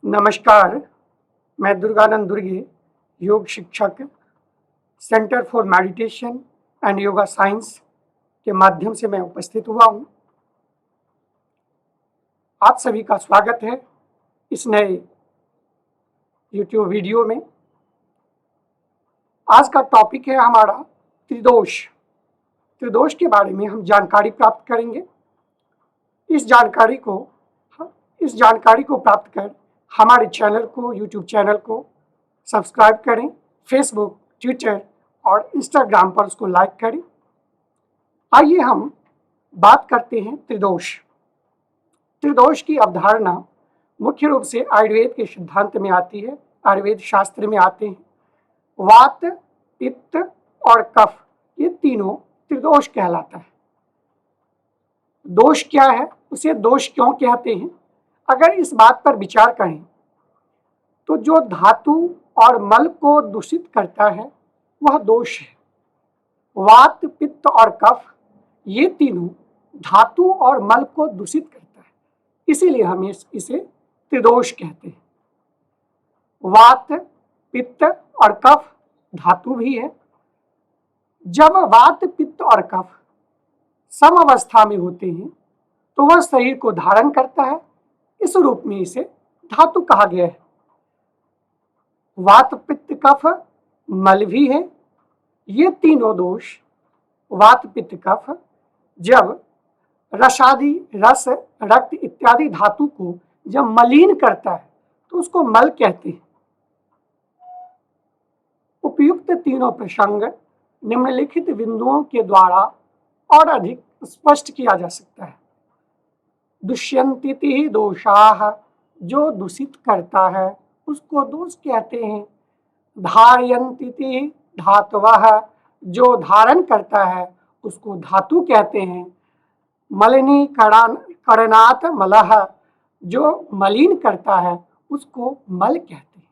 नमस्कार, मैं दुर्गानंद दुर्गे, योग शिक्षक, centre for meditation and yoga science के माध्यम से मैं उपस्थित हुआ हूँ। आप सभी का स्वागत है इस नए यूट्यूब वीडियो में। आज का टॉपिक है हमारा त्रिदोष। त्रिदोष के बारे में हम जानकारी प्राप्त करेंगे। इस जानकारी को प्राप्त कर हमारे चैनल को, यूट्यूब चैनल को सब्सक्राइब करें, फेसबुक, ट्विटर और इंस्टाग्राम पर उसको लाइक करें। आइए हम बात करते हैं त्रिदोष। त्रिदोष की अवधारणा मुख्य रूप से आयुर्वेद के सिद्धांत में आती है। आयुर्वेद शास्त्र में आते हैं वात, पित्त और कफ, ये तीनों त्रिदोष कहलाता है। दोष क्या है, उसे दोष क्यों कहते हैं? अगर इस बात पर विचार करें तो जो धातु और मल को दूषित करता है वह दोष है। वात, पित्त और कफ ये तीनों धातु और मल को दूषित करता है, इसीलिए हम इसे त्रिदोष कहते हैं। वात, पित्त और कफ धातु भी है। जब वात, पित्त और कफ सम अवस्था में होते हैं तो वह शरीर को धारण करता है। इस रूप में इसे धातु कहा गया है। वात, पित्त, कफ मल भी है। ये तीनों दोष वात, पित्त, कफ जब रसादि, रस, रक्त इत्यादि धातु को जब मलिन करता है तो उसको मल कहते हैं। उपयुक्त तीनों प्रसंग निम्नलिखित बिंदुओं के द्वारा और अधिक स्पष्ट किया जा सकता है। दुष्यंतिति दोषाः, जो दूषित करता है उसको दोष कहते हैं। धारयन्तिति धातवः, जो धारण करता है उसको धातु कहते हैं। मलिनीकरणात् मलः, जो मलिन करता है उसको मल कहते हैं।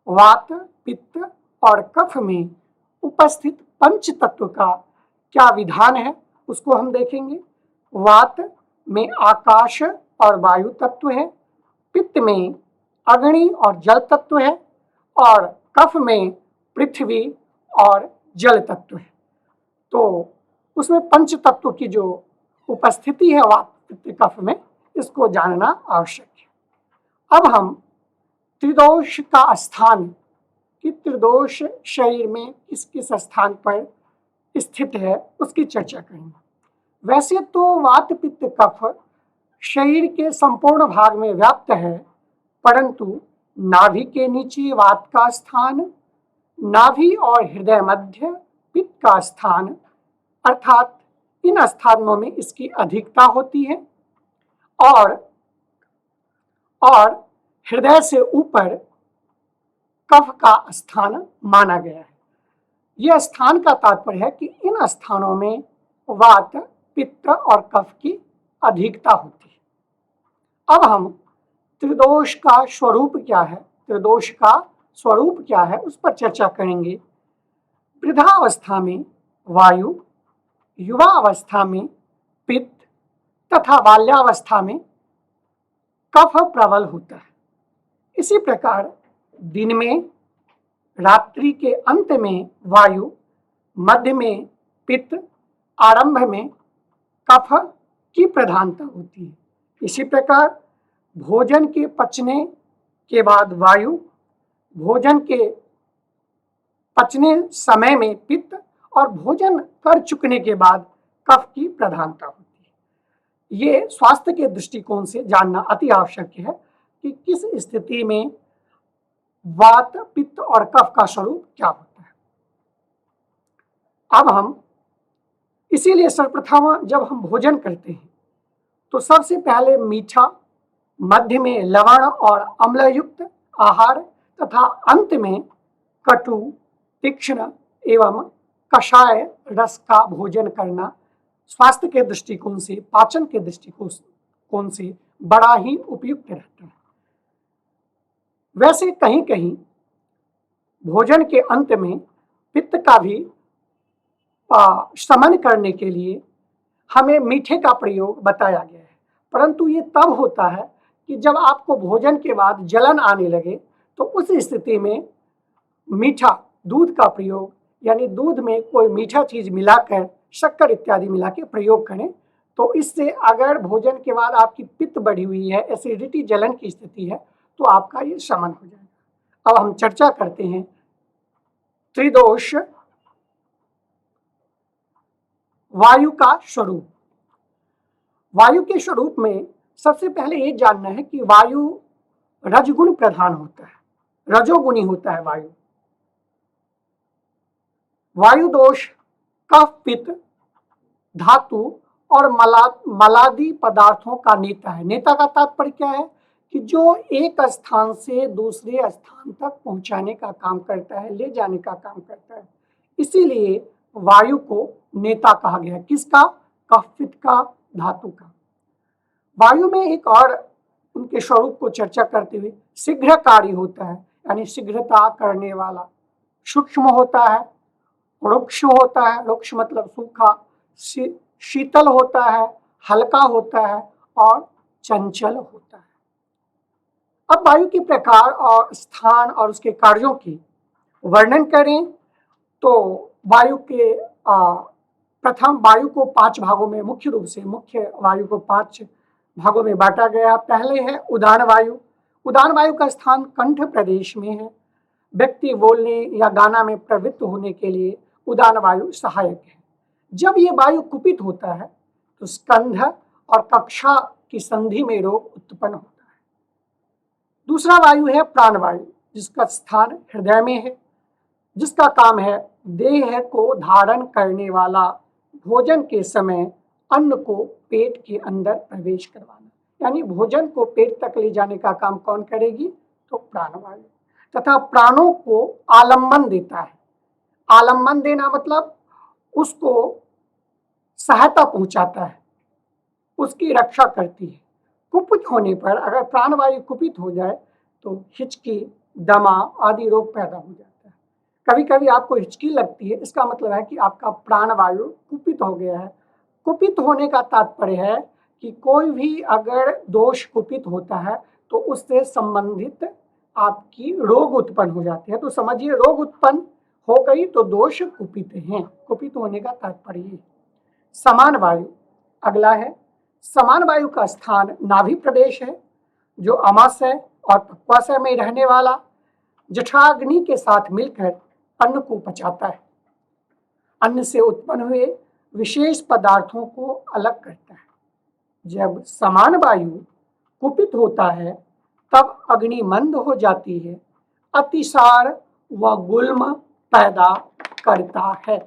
वात, पित्त और कफ में उपस्थित पंच तत्व का क्या विधान है उसको हम देखेंगे। वात में आकाश और वायु तत्व है, पित्त में अग्नि और जल तत्व है और कफ में पृथ्वी और जल तत्व है। तो उसमें पंच तत्व की जो उपस्थिति है वात, पित्त, कफ में, इसको जानना आवश्यक है। अब हम त्रिदोष का स्थान, कि त्रिदोष शरीर में किस किस स्थान पर स्थित है उसकी चर्चा करेंगे। वैसे तो वात, पित्त, कफ शरीर के संपूर्ण भाग में व्याप्त है, परंतु नाभि के नीचे वात का स्थान, नाभि और हृदय मध्य पित्त का स्थान, अर्थात इन स्थानों में इसकी अधिकता होती है और हृदय से ऊपर कफ का स्थान माना गया है। यह स्थान का तात्पर्य है कि इन स्थानों में वात, पित्त और कफ की अधिकता होती है। अब हम त्रिदोष का स्वरूप क्या है, त्रिदोष का स्वरूप क्या है उस पर चर्चा करेंगे। वृद्धावस्था में वायु, युवा अवस्था में पित्त तथा बाल्यावस्था में कफ प्रबल होता है। इसी प्रकार दिन में, रात्रि के अंत में वायु, मध्य में पित्त, आरंभ में कफ की प्रधानता होती है। इसी प्रकार भोजन के पचने के बाद वायु, भोजन के पचने समय में पित्त और भोजन कर चुकने के बाद कफ की प्रधानता होती है। ये स्वास्थ्य के दृष्टिकोण से जानना अति आवश्यक है कि किस स्थिति में वात, पित्त और कफ का स्वरूप क्या होता है। अब हम इसीलिए सर्वप्रथम जब हम भोजन करते हैं तो सबसे पहले मीठा, मध्य में लवण और अम्लयुक्त आहार तथा अंत में कटु, तीक्ष्ण एवं कषाय रस का भोजन करना स्वास्थ्य के दृष्टिकोण से, पाचन के दृष्टिकोण से बड़ा ही उपयुक्त रहता है। वैसे कहीं कहीं भोजन के अंत में पित्त का भी शमन करने के लिए हमें मीठे का प्रयोग बताया गया है, परंतु ये तब होता है कि जब आपको भोजन के बाद जलन आने लगे तो उस स्थिति में मीठा दूध का प्रयोग, यानी दूध में कोई मीठा चीज मिलाकर, शक्कर इत्यादि मिला के प्रयोग करें। तो इससे अगर भोजन के बाद आपकी पित्त बढ़ी हुई है, एसिडिटी जलन की स्थिति है, तो आपका ये शमन हो जाएगा। अब हम चर्चा करते हैं त्रिदोष वायु का स्वरूप। वायु के स्वरूप में सबसे पहले ये जानना है कि वायु रजगुण प्रधान होता है, रजोगुणी होता है वायु। वायु दोष कफ पित्त धातु और मलादि पदार्थों का नेता है। नेता का तात्पर्य क्या है कि जो एक स्थान से दूसरे स्थान तक पहुंचाने का काम करता है, ले जाने का काम करता है। इसीलिए वायु को नेता कहा गया। किसका? कफ पित्त का, धातु का। वायु में एक और उनके स्वरूप को चर्चा करते हुए शीघ्रकारी होता है, यानी शीघ्रता करने वाला। सूक्ष्म होता है, रुक्ष होता है, रुक्ष मतलब सूखा, शीतल होता है, हल्का होता है और चंचल होता है। अब वायु के प्रकार और स्थान और उसके कार्यों की वर्णन करें तो वायु के प्रथम वायु को 5 भागों में मुख्य रूप से मुख्य वायु को 5 भागों में बांटा गया। पहले है उदान वायु। उदान वायु का स्थान कंठ प्रदेश में है। व्यक्ति बोलने या गाना में प्रवृत्त होने के लिए उदान वायु सहायक है। जब ये वायु कुपित होता है तो स्कंध और कक्षा की संधि में रोग उत्पन्न होता है। दूसरा वायु है प्राण वायु, जिसका स्थान हृदय में है, जिसका काम है देह को धारण करने वाला, भोजन के समय अन्न को पेट के अंदर प्रवेश करवाना, यानी भोजन को पेट तक ले जाने का काम कौन करेगी? तो प्राणवायु। तथा प्राणों को आलम्बन देता है। आलम्बन देना मतलब उसको सहायता पहुंचाता है, उसकी रक्षा करती है। कुपित होने पर अगर प्राणवायु कुपित हो जाए तो हिचकी, दमा आदि रोग पैदा हो जाता है। कभी कभी आपको हिचकी लगती है, इसका मतलब है कि आपका प्राणवायु कुपित हो गया है। कुपित होने का तात्पर्य है कि कोई भी अगर दोष कुपित होता है तो उससे संबंधित आपकी रोग उत्पन्न हो जाते हैं। तो समझिए रोग उत्पन्न हो गई तो दोष कुपित हैं। कुपित होने का तात्पर्य। समान वायु अगला है। समान वायु का स्थान नाभि प्रदेश है, जो अमाशय और पक्वाशय में रहने वाला जठराग्नि के साथ मिलकर अन्न को पचाता है। अन्न से उत्पन्न हुए विशेष पदार्थों को अलग करता है। जब समान वायु कुपित होता है तब अग्नि मंद हो जाती है, अतिसार व गुल्म पैदा करता है।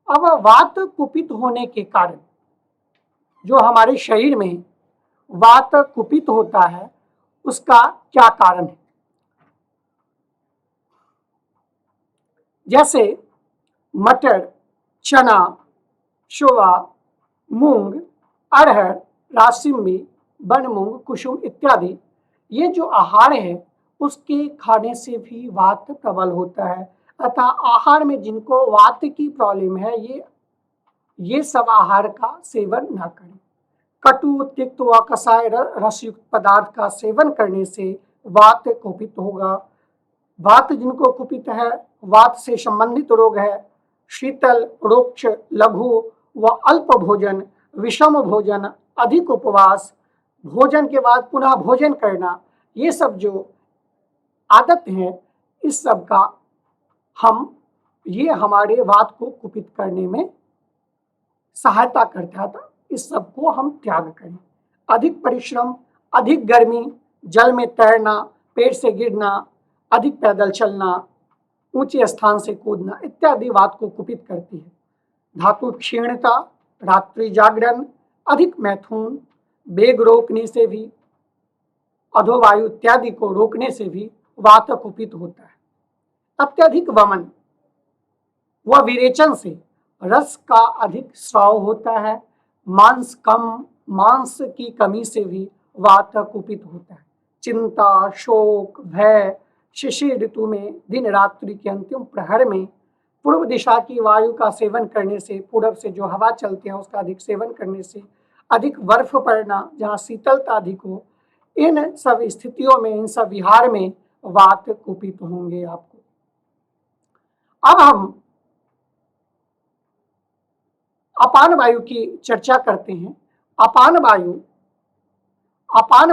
अब वात कुपित होने के कारण जो हमारे शरीर में वात कुपित होता है उसका क्या कारण है? जैसे मटर, चना, सोया, मूंग, अरहर, राशिम्बी, बनमूंग, कुसुम इत्यादि, ये जो आहार है उसके खाने से भी वात प्रबल होता है। अतः आहार में जिनको वात की प्रॉब्लम है ये सब आहार का सेवन ना करें। कटु, तिक्त व कसाय रसयुक्त पदार्थ का सेवन करने से वात कुपित होगा। वात जिनको कुपित है, वात से संबंधित रोग है शीतल, रुक्ष, लघु व अल्प भोजन, विषम भोजन, अधिक उपवास, भोजन के बाद पुनः भोजन करना, ये सब जो आदत है इस सब का ये हमारे वात को कुपित करने में सहायता करता था। इस सब को हम त्याग करें। अधिक परिश्रम, अधिक गर्मी, जल में तैरना, पेड़ से गिरना, अधिक पैदल चलना, ऊंचे स्थान से कूदना इत्यादि वात को कुपित करती है। धातु क्षीणता, रात्रि जागरण, अधिक मैथुन, वेग रोकने से भी, अधोवायु इत्यादि को रोकने से भी वात कुपित होता है। अत्यधिक वमन व विरेचन से रस का अधिक स्राव होता है। मांस की कमी से भी वात कुपित होता है। चिंता, शोक, भय, शिशिर ऋतु में दिन रात्रि के अंतिम प्रहर में पूर्व दिशा की वायु का सेवन करने से, पूर्व से जो हवा चलती है उसका अधिक सेवन करने से अधिक बर्फ पड़ना, जहाँ शीतलता अधिक हो, इन सब स्थितियों में, इन सब विहार में वात कुपित होंगे आपको। अब हम अपान वायु की चर्चा करते हैं। अपान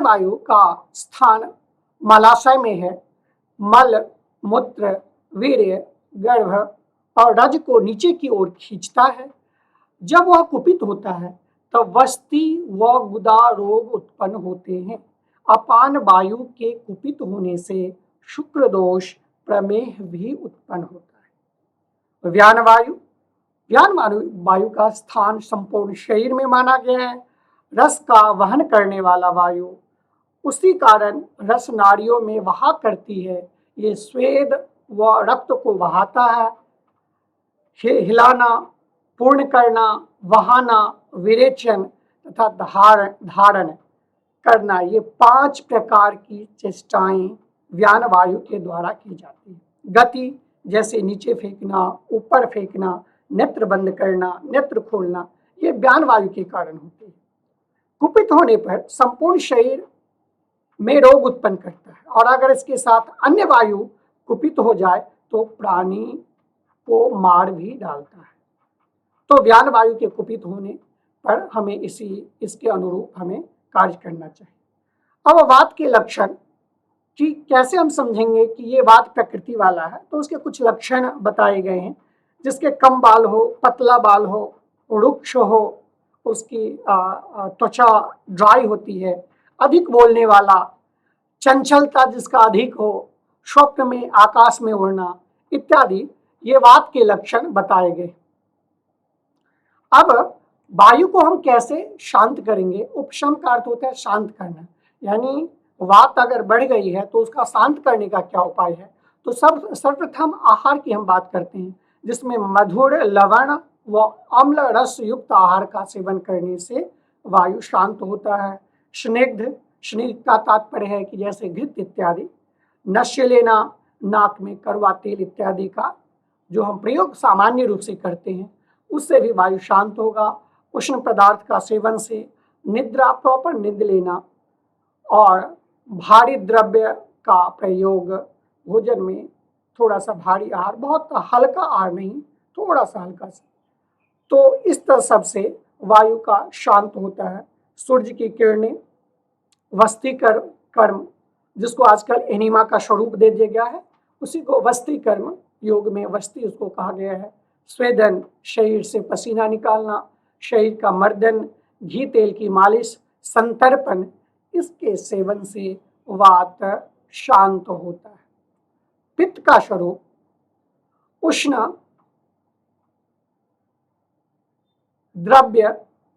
वायु का स्थान मलाशय में है। मल, मूत्र, वीर्य, गर्भ और रज को नीचे की ओर खींचता है। जब वह कुपित होता है तब वस्ती व गुदा रोग उत्पन्न होते हैं। अपान वायु के कुपित होने से शुक्र दोष, प्रमेह भी उत्पन्न होता है। व्यान वायु का स्थान संपूर्ण शरीर में माना गया है। रस का वहन करने वाला वायु, उसी कारण रस नाड़ियों में बहा करती है। ये स्वेद व रक्त को बहाता है। हिलाना, पूर्ण करना, बहाना, विरेचन तथा धारण करना, ये 5 प्रकार की चेष्टाएं व्यान वायु के द्वारा की जाती है। गति, जैसे नीचे फेंकना, ऊपर फेंकना, नेत्र बंद करना, नेत्र खोलना, ये व्यान वायु के कारण होती है। कुपित होने पर संपूर्ण शरीर में रोग उत्पन्न करता है, और अगर इसके साथ अन्य वायु कुपित हो जाए तो प्राणी को मार भी डालता है। तो व्यान वायु के कुपित होने पर हमें इसके अनुरूप हमें कार्य करना चाहिए। अब वात के लक्षण कि कैसे हम समझेंगे कि ये वात प्रकृति वाला है, तो उसके कुछ लक्षण बताए गए हैं। जिसके कम बाल हो, पतला बाल हो, रुक्ष हो, उसकी त्वचा ड्राई होती है, अधिक बोलने वाला, चंचलता जिसका अधिक हो, स्वप्न में, आकाश में उड़ना इत्यादि, ये वात के लक्षण बताए गए। अब वायु को हम कैसे शांत करेंगे? उपशम का अर्थ होता है शांत करना, यानी वात अगर बढ़ गई है तो उसका शांत करने का क्या उपाय है? तो सर्वप्रथम आहार की हम बात करते हैं, जिसमें मधुर, लवण व अम्ल रस युक्त आहार का सेवन करने से वायु शांत होता है। स्निग्ध का तात्पर्य है कि जैसे घृत इत्यादि। नश्य लेना, नाक में कड़वा तेल इत्यादि का जो हम प्रयोग सामान्य रूप से करते हैं, उससे भी वायु शांत होगा। उष्ण पदार्थ का सेवन से निद्रा, प्रॉपर नींद लेना, और भारी द्रव्य का प्रयोग, भोजन में थोड़ा सा भारी आहार, बहुत हल्का आहार नहीं, थोड़ा सा हल्का सा, तो इस तरह सबसे वायु का शांत होता है। सूर्य की किरणें, वस्ती कर्म, जिसको आजकल एनिमा का स्वरूप दे दिया गया है, उसी को वस्ती कर्म, योग में वस्ती उसको कहा गया है। स्वेदन, शरीर से पसीना निकालना, शरीर का मर्दन, घी तेल की मालिश, संतर्पण, इसके सेवन से वात शांत होता है। पित्त का स्वरूप उष्ण, द्रव्य,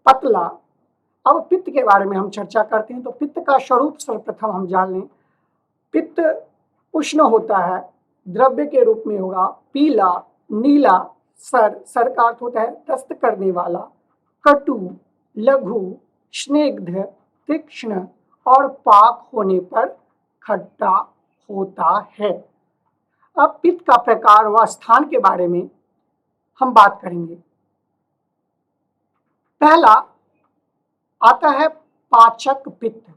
पतला। अब पित्त के बारे में हम चर्चा करते हैं, तो पित्त का स्वरूप सर्वप्रथम हम जान लें। पित्त उष्ण होता है, द्रव्य के रूप में होगा पीला, नीला, सर का अर्थ होता है दस्त करने वाला, कटु, लघु, स्निग्ध, तीक्ष्ण और पाक होने पर खट्टा होता है। अब पित्त का प्रकार व स्थान के बारे में हम बात करेंगे। पहला आता है पाचक पित्त।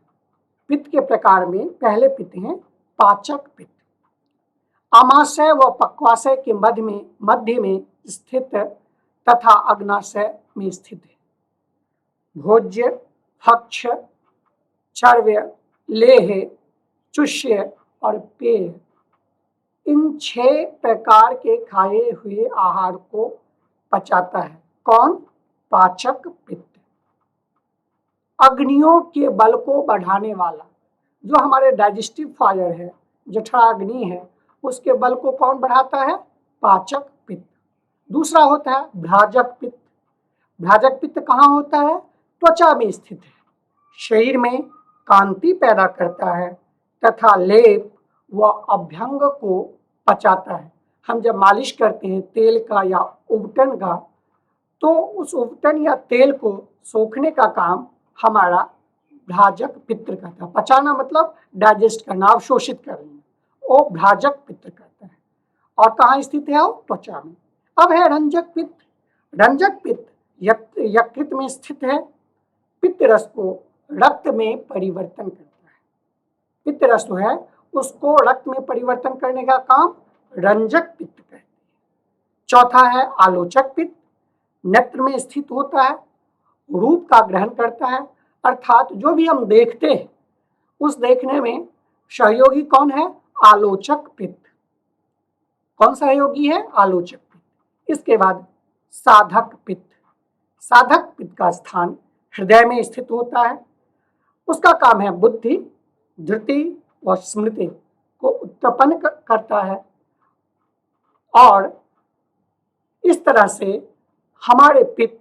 पित्त के प्रकार में पहले पित्त हैं पाचक पित्त। आमाशय व पक्वाशय के मध्य में स्थित तथा अग्नाशय में स्थित है। भोज्य, भक्ष्य, चर्व्य, लेह, चुष्य और पेय, इन 6 प्रकार के खाए हुए आहार को पचाता है। कौन? पाचक पित्त। अग्नियों के बल को बढ़ाने वाला, जो हमारे डाइजेस्टिव फायर है, जठराग्नि है, उसके बल को कौन बढ़ाता है? पाचक पित्त। दूसरा होता है भ्राजक पित्त। भ्राजक पित्त कहाँ होता है? त्वचा में स्थित है, शरीर में कांति पैदा करता है तथा लेप व अभ्यंग को पचाता है। हम जब मालिश करते हैं तेल का या उबटन का, तो उस उबटन या तेल को सोखने का काम हमारा भ्राजक पित्त करता है। पचाना मतलब डाइजेस्ट करना, अवशोषित करना, वो भ्राजक पित्त करता है। और कहाँ स्थित है? वो त्वचा में। अब है रंजक पित्त। रंजक पित्त यकृत में स्थित है। पित्त रस को रक्त में परिवर्तन करता है। पित्त रस जो है उसको रक्त में परिवर्तन करने का काम रंजक पित्त करती है। चौथा है आलोचक पित्त, नेत्र में स्थित होता है, रूप का ग्रहण करता है, अर्थात जो भी हम देखते हैं उस देखने में सहयोगी कौन है? आलोचक पित्त। कौन सहयोगी है? आलोचक पित्त। इसके बाद साधक पित्त। साधक पित्त का स्थान हृदय में स्थित होता है। उसका काम है बुद्धि, धृति और स्मृति को उत्पन्न करता है और इस तरह से हमारे पित्त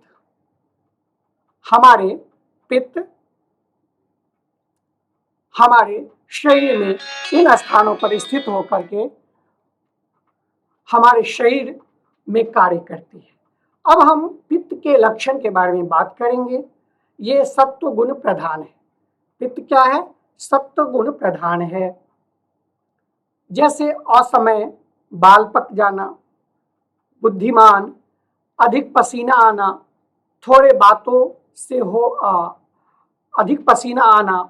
हमारे शरीर में इन स्थानों पर स्थित होकर के हमारे शरीर में कार्य करती है। अब हम पित्त के लक्षण के बारे में बात करेंगे। ये सत्व गुण प्रधान है। पित्त क्या है? सत्व गुण प्रधान है। जैसे असमय, बाल पक जाना, बुद्धिमान, अधिक पसीना आना, थोड़े बातों से अधिक पसीना आना,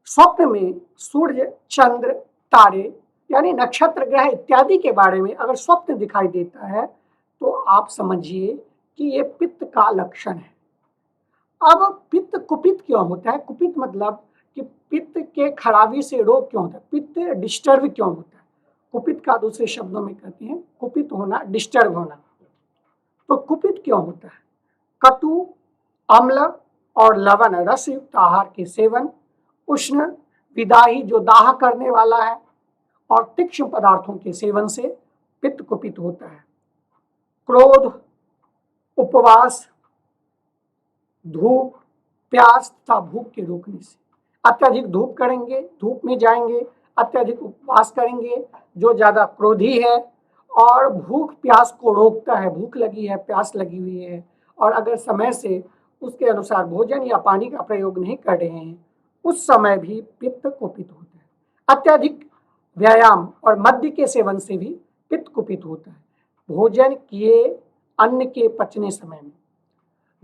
स्वप्न में सूर्य, चंद्र, तारे यानी नक्षत्र, ग्रह इत्यादि के बारे में अगर स्वप्न दिखाई देता है तो आप समझिए कि ये पित्त का लक्षण है। अब पित्त कुपित क्यों होता है? कुपित मतलब कि पित्त के खराबी से रोग क्यों होता है? पित्त डिस्टर्ब क्यों होता है? कुपित का दूसरे शब्दों में कहते हैं कुपित होना, डिस्टर्ब होना। तो कुपित क्यों होता है? कटु, अम्ल और लवण रस युक्त आहार के सेवन, उष्ण, विदाही जो दाह करने वाला है, और तीक्ष्ण पदार्थों के सेवन से पित्त कुपित होता है। क्रोध, उपवास, धूप, प्यास तथा भूख के रोकने से। अत्यधिक धूप करेंगे, धूप में जाएंगे, अत्यधिक उपवास करेंगे, जो ज्यादा क्रोधी है और भूख प्यास को रोकता है, भूख लगी है, प्यास लगी हुई है, और अगर समय से उसके अनुसार भोजन या पानी का प्रयोग नहीं कर रहे हैं, उस समय भी पित्त कुपित होता है। अत्यधिक व्यायाम और मद्य के सेवन से भी पित्त कुपित होता है। भोजन किए अन्न के पचने समय में,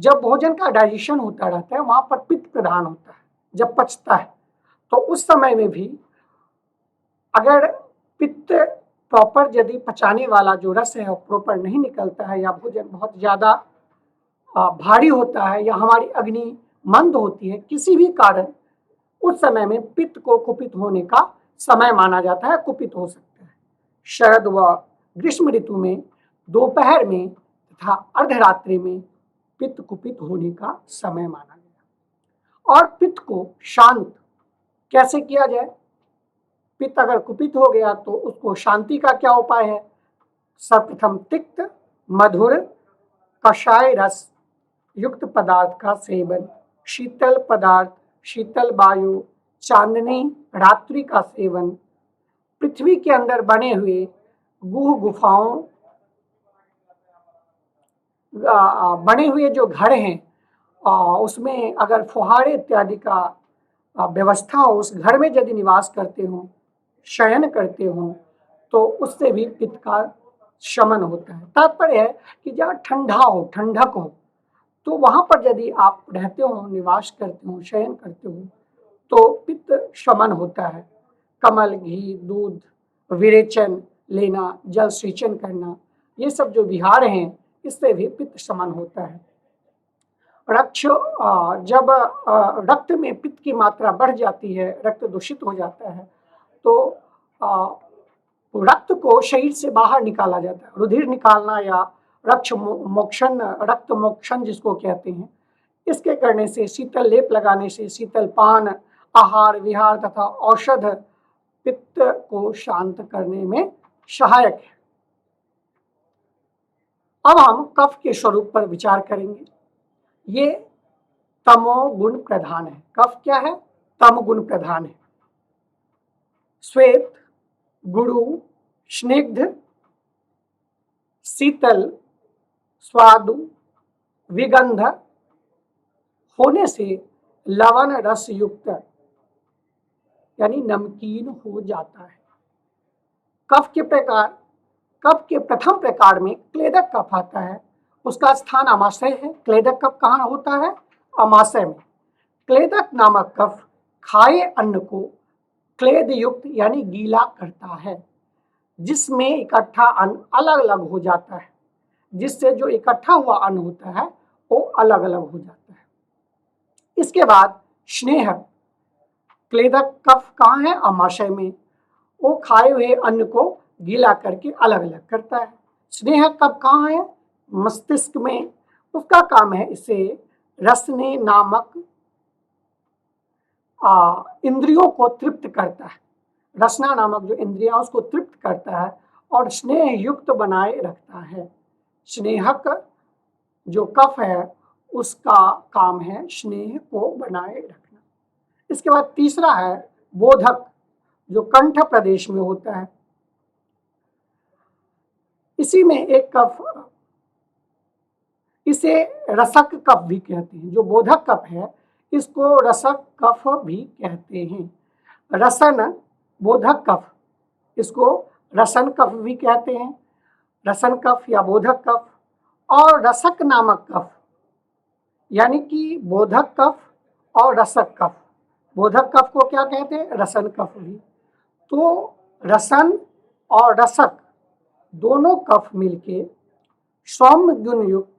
जब भोजन का डाइजेशन होता रहता है वहां पर पित्त प्रधान होता है। जब पचता है तो उस समय में भी अगर पित्त प्रॉपर यदि पचाने वाला जो रस है वो प्रॉपर नहीं निकलता है, या भोजन बहुत ज्यादा भारी होता है, या हमारी अग्नि मंद होती है, किसी भी कारण उस समय में पित्त को कुपित होने का समय माना जाता है, कुपित हो सकता है। शरद व ग्रीष्म ऋतु में दोपहर में तथा अर्धरात्रि में पित्त कुपित होने का समय माना गया। और पित्त को शांत कैसे किया जाए? पित्त अगर कुपित हो गया तो उसको शांति का क्या उपाय है? सर्वप्रथम तिक्त, मधुर, कषाय रस युक्त पदार्थ का सेवन, शीतल पदार्थ, शीतल वायु, चांदनी, रात्रि का सेवन, पृथ्वी के अंदर बने हुए गुह गुफाओं, बने हुए जो घर हैं उसमें अगर फुहारे इत्यादि का व्यवस्था हो, उस घर में यदि निवास करते हो, शयन करते हो, तो उससे भी पित्त का शमन होता है। तात्पर्य है कि जहाँ ठंडा हो, ठंडक हो, तो वहां पर यदि आप रहते हो, निवास करते हो, शयन करते हो, तो पित्त शमन होता है। कमल, घी, दूध, विरेचन लेना, जल सेचन करना, ये सब जो विहार हैं इससे भी पित्त शमन होता है। जब रक्त में पित्त की मात्रा बढ़ जाती है, रक्त दूषित हो जाता है, तो रक्त को शरीर से बाहर निकाला जाता है। रुधिर निकालना या रक्त मोक्षण जिसको कहते हैं, इसके करने से, शीतल लेप लगाने से, शीतल पान, आहार विहार तथा औषध पित्त को शांत करने में सहायक है। अब हम कफ के स्वरूप पर विचार करेंगे। ये तमोगुण प्रधान है। कफ क्या है? तमोगुण प्रधान है। श्वेत, गुरु, स्निग्ध, शीतल, स्वादु, विगंध होने से लवण रस युक्त यानी नमकीन हो जाता है। कफ के प्रथम प्रकार में क्लेदक कफ आता है। उसका स्थान आमाशय है। क्लेदक कफ कहाँ होता है? अमाशय में क्लेदक नामक कफ खाए अन्न को क्लेद युक्त यानी गीला करता है, जिसमें इकट्ठा अन्न अलग अलग हो जाता है, जिससे जो इकट्ठा हुआ अन्न होता है वो अलग अलग हो जाता है। इसके बाद स्नेह क्लेदक कफ कहाँ है? अमाशय में। वो खाए हुए अन्न को गीला करके अलग अलग करता है। स्नेह कफ कहाँ है? मस्तिष्क में। उसका काम है इसे रसने नामक इंद्रियों को तृप्त करता है। रसना नामक जो इंद्रिया उसको तृप्त करता है और स्नेह युक्त बनाए रखता है। स्नेहक जो कफ है उसका काम है स्नेह को बनाए रखना। इसके बाद तीसरा है बोधक, जो कंठ प्रदेश में होता है। इसी में एक कफ, इसे रसक कफ भी कहते हैं। जो बोधक कफ है इसको रसक कफ भी कहते हैं। रसन बोधक कफ, इसको रसन कफ भी कहते हैं, रसन कफ या बोधक कफ। और रसक नामक कफ यानी कि बोधक कफ और रसक कफ। बोधक कफ को क्या कहते हैं? रसन कफ भी। तो रसन और रसक दोनों कफ मिलके सौम्य गुण युक्त,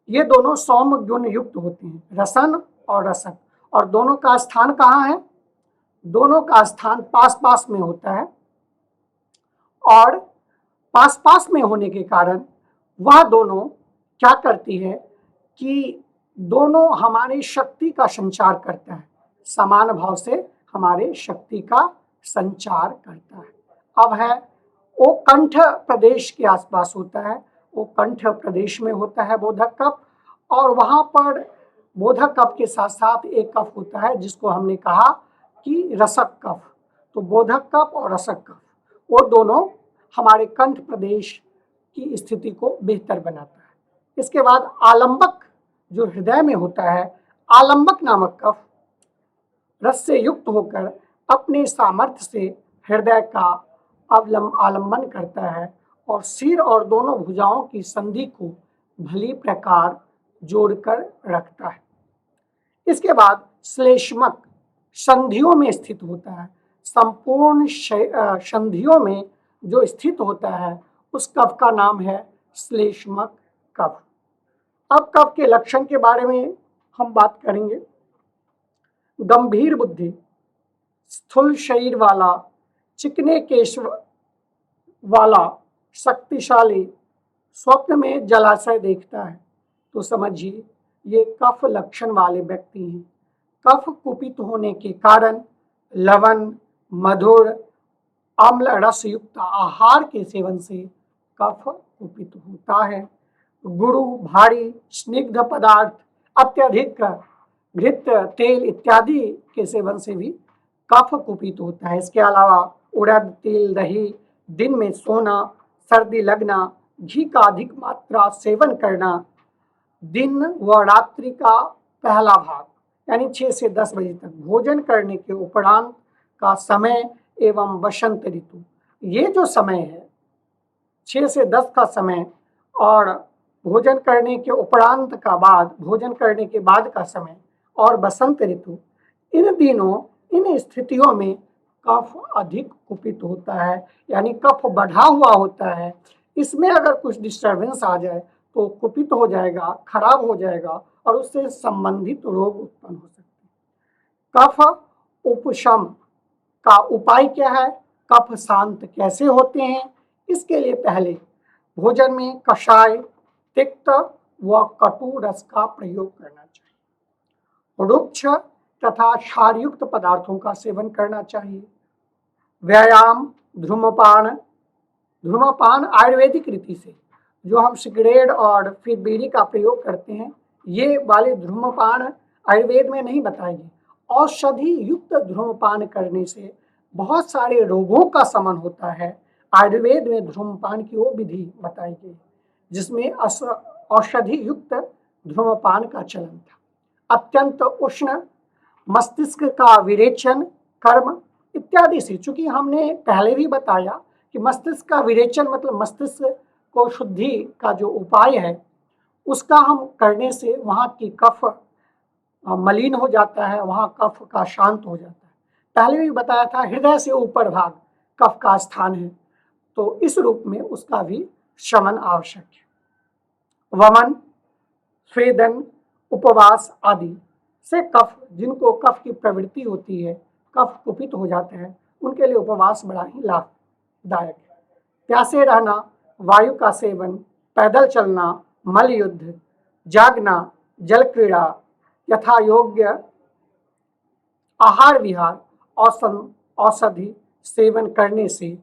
ये दोनों सौम्य गुण युक्त होते हैं, रसन और रसक। और दोनों का स्थान कहाँ है? दोनों का स्थान पास पास में होता है, और पास पास में होने के कारण वह दोनों क्या करती है कि दोनों हमारी शक्ति का संचार करता है, समान भाव से हमारे शक्ति का संचार करता है। अब है वो कंठ प्रदेश के आसपास होता है, वो कंठ प्रदेश में होता है बोधक कफ। और वहाँ पर बोधक कफ के साथ साथ एक कफ होता है जिसको हमने कहा कि रसक कफ। तो बोधक कफ और रसक कफ वो दोनों हमारे कंठ प्रदेश की स्थिति को बेहतर बनाता है। इसके बाद आलंबक जो हृदय में होता है, आलंबक नामक कफ रस से युक्त होकर अपने सामर्थ्य से हृदय का आलंबन करता है और सिर और दोनों भुजाओं की संधि को भली प्रकार जोड़कर रखता है। इसके बाद श्लेष्मक संधियों में स्थित होता है। संपूर्ण संधियों में जो स्थित होता है उस कफ का नाम है श्लेष्मक कफ। अब कफ के लक्षण के बारे में हम बात करेंगे। गंभीर बुद्धि, स्थूल शरीर वाला, चिकने केश वाला, शक्तिशाली, स्वप्न में जलाशय देखता है, तो समझिए ये कफ लक्षण वाले व्यक्ति हैं। कफ कुपित होने के कारण लवण, मधुर, अम्ल रस युक्त आहार के सेवन से कफ कुपित होता है। गुरु, भारी, स्निग्ध पदार्थ, अत्यधिक घृत, तेल इत्यादि के सेवन से भी कफ कुपित होता है। इसके अलावा उड़द, तिल, दही, दिन में सोना, सर्दी लगना, घी का अधिक मात्रा सेवन करना, दिन व रात्रि का पहला भाग यानी 6 से 10 बजे तक भोजन करने के उपरांत का समय एवं बसंत ऋतु, ये जो समय है 6 से 10 का समय और भोजन करने के उपरांत का बाद, भोजन करने के बाद का समय और बसंत ऋतु, इन दिनों इन स्थितियों में कफ अधिक कुपित होता है, यानी कफ बढ़ा हुआ होता है। इसमें अगर कुछ डिस्टर्बेंस आ जाए तो कुपित हो जाएगा, खराब हो जाएगा और उससे संबंधित रोग उत्पन्न हो सकते हैं। कफ उपशम का उपाय क्या है? कफ शांत कैसे होते हैं? इसके लिए पहले भोजन में कषाय, तिक्त व कटु रस का प्रयोग करना चाहिए। रुक्ष तथा क्षारयुक्त पदार्थों का सेवन करना चाहिए। व्यायाम, धूम्रपान, धूम्रपान आयुर्वेदिक रीति से जो हम सिगरेट और फिर बीड़ी का प्रयोग करते हैं, ये वाले धूम्रपान आयुर्वेद में नहीं बताए गए। औषधि युक्त धूम्रपान करने से बहुत सारे रोगों का शमन होता है। आयुर्वेद में धूम्रपान की वो विधि बताई गई जिसमें औषधि युक्त धूम्रपान का चलन था। अत्यंत उष्ण, मस्तिष्क का विरेचन कर्म इत्यादि से, चूंकि हमने पहले भी बताया कि मस्तिष्क का विरेचन मतलब मस्तिष्क को शुद्धि का जो उपाय है उसका हम करने से वहाँ की कफ मलिन हो जाता है, वहाँ कफ का शांत हो जाता है। पहले भी बताया था हृदय से ऊपर भाग कफ का स्थान है, तो इस रूप में उसका भी शमन आवश्यक है। वमन, स्वेदन, उपवास आदि से कफ, जिनको कफ की प्रवृत्ति होती है, कफ कुपित हो जाते हैं, उनके लिए उपवास बड़ा ही लाभदायक है। प्यासे रहना, वायु का सेवन, पैदल चलना, मल युद्ध, जागना, जल क्रीड़ा, यथा योग्य आहार विहार, औषधि सेवन करने से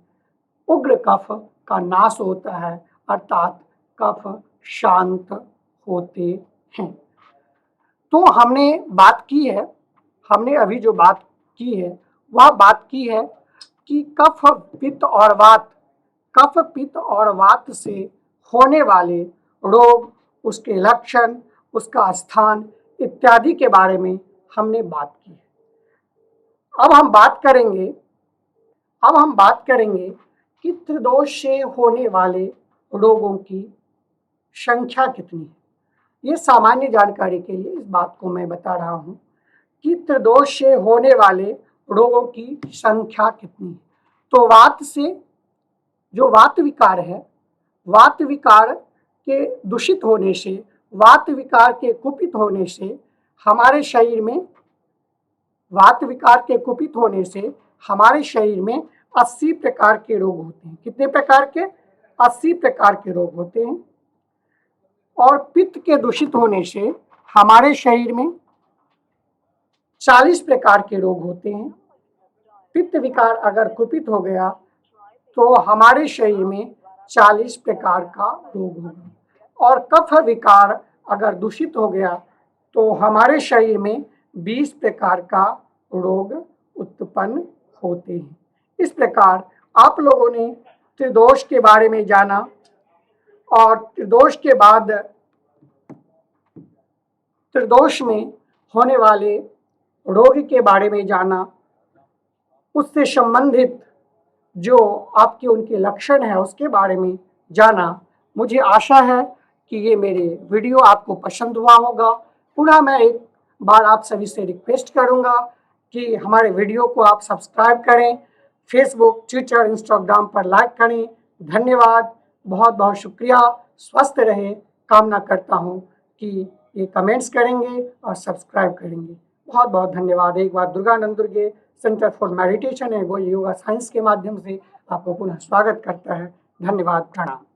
उग्र कफ का नाश होता है, अर्थात कफ शांत होते हैं। तो हमने बात की है, हमने अभी जो बात की है वह बात की है कि कफ पित्त और वात, कफ पित्त और वात से होने वाले रोग, उसके लक्षण, उसका स्थान इत्यादि के बारे में हमने बात की है। अब हम बात करेंगे कि त्रिदोष से होने वाले रोगों की संख्या कितनी है। ये सामान्य जानकारी के लिए इस बात को मैं बता रहा हूँ कि त्रिदोष से होने वाले रोगों की संख्या कितनी है। तो वात से, जो वात विकार है, वात विकार के दूषित होने से, वात विकार के कुपित होने से हमारे शरीर में, वात विकार के कुपित होने से हमारे शरीर में 80 प्रकार के रोग होते हैं। कितने प्रकार के? 80 प्रकार के रोग होते हैं। और पित्त के दूषित होने से हमारे शरीर में 40 प्रकार के रोग होते हैं। पित्त विकार अगर कुपित हो गया तो हमारे शरीर में 40 प्रकार का रोग होगा। और कफ विकार अगर दूषित हो गया तो हमारे शरीर में 20 प्रकार का रोग उत्पन्न होते हैं। इस प्रकार आप लोगों ने त्रिदोष के बारे में जाना और त्रिदोष के बाद त्रिदोष में होने वाले रोग के बारे में जाना, उससे संबंधित जो आपके उनके लक्षण है उसके बारे में जाना। मुझे आशा है कि ये मेरे वीडियो आपको पसंद हुआ होगा। पुनः मैं एक बार आप सभी से रिक्वेस्ट करूंगा कि हमारे वीडियो को आप सब्सक्राइब करें, फेसबुक, ट्विटर, इंस्टाग्राम पर लाइक करें। धन्यवाद, बहुत बहुत शुक्रिया। स्वस्थ रहे कामना करता हूँ कि ये कमेंट्स करेंगे और सब्सक्राइब करेंगे। बहुत बहुत धन्यवाद। एक बार Durganand Durge centre for meditation and yoga science के माध्यम से आपको पुनः स्वागत करता है। धन्यवाद, प्रणाम।